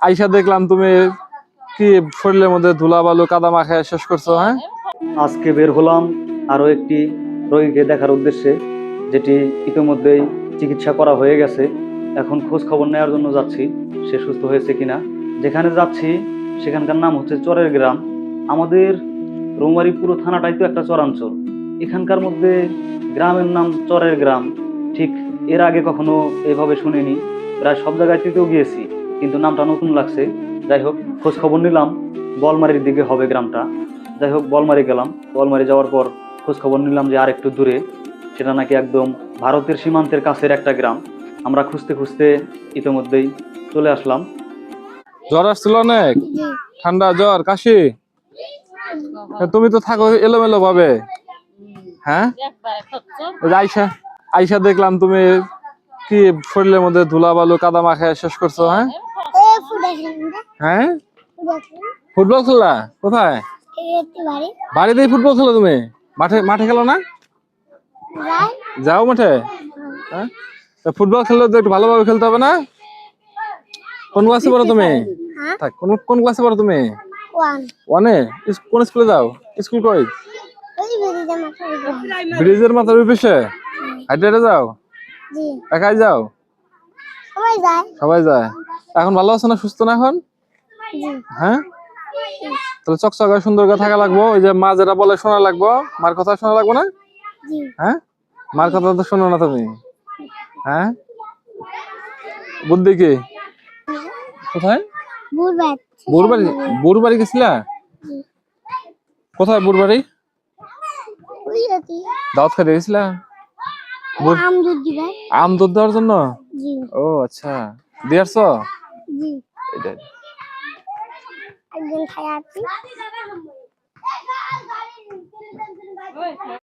আইসা দেখলাম তুমি কি শরীরের মধ্যে ধুলা বালু কাদা মাখায় শেষ করছো। হ্যাঁ, আজকে বের হলাম আরো একটি রোগীকে দেখার উদ্দেশ্যে, যেটি ইতিমধ্যেই চিকিৎসা করা হয়ে গেছে। এখন খোঁজ খবর নেওয়ার জন্য যাচ্ছি সে সুস্থ হয়েছে কিনা। যেখানে যাচ্ছি সেখানকার নাম হচ্ছে চরের গ্রাম। আমাদের রৌমারী পুরো থানাটাই তো একটা চরাঞ্চল। এখানকার মধ্যে গ্রামের নাম চরের গ্রাম, ঠিক এর আগে কখনো এভাবে শুনিনি। প্রায় সব জায়গাতেও গিয়েছি, কিন্তু নামটা নতুন লাগছে। যাই হোক, খোঁজ খবর নিলাম বলমারির দিকে হবে গ্রামটা। যাই হোক, বলমারি গেলাম। বলমারি যাওয়ার পর খোঁজ খবর নিলাম যে আর একটু দূরে, সেটা নাকি একদম ভারতের সীমান্তের কাছের একটা গ্রাম। আমরা খুঁজতে খুঁজতে ইতিমধ্যেই চলে আসলাম। জ্বর আসছিল অনেক, ঠান্ডা জ্বর কাশি। তুমি তো থাকো এলোমেলো ভাবে। হ্যাঁ, এই যে আইসা আইসা দেখলাম তুমি কি শরীরের মধ্যে ধুলা বালু কাদা মাখায় শেষ করছো। হ্যাঁ, হ্যাঁ, ফুটবল খেলা কোথায়? বাড়িতেই ফুটবল খেলো তুমি? মাঠে মাঠে খেলো না? যাও মাঠে। হ্যাঁ, ফুটবল খেললে তো একটু ভালোভাবে খেলতে হবে না? কোন ক্লাসে পড়ো তুমি? থাক, কোন কোন ক্লাসে পড়ো তুমি? ওয়ানে। কোন স্কুলে যাও? স্কুল কই? ব্রিজের মাথার ওই পাশে হাইটে হেঁটে যাও? একাই যাও? সবাই যায়। এখন ভালো আছো না, সুস্থ না এখন? হ্যাঁ, তাহলে চকচকে সুন্দর করে থাকা লাগবো। ওই যে মা যেটা বলে শোনা লাগবো, মার কথা শোনা লাগবো না? হ্যাঁ, মার কথা তো শোনো না তুমি। হ্যাঁ, বুদ্ধি কি কোথায়? বুড়বাড়ি। বুড়বাড়ি গেছিলা? কোথায় বুড়বাড়ি? দাওয়াত খাইতে গেছিলা? আম দুধ দেওয়ার জন্য? ও আচ্ছা, দিয়ে আসছো? এটাই।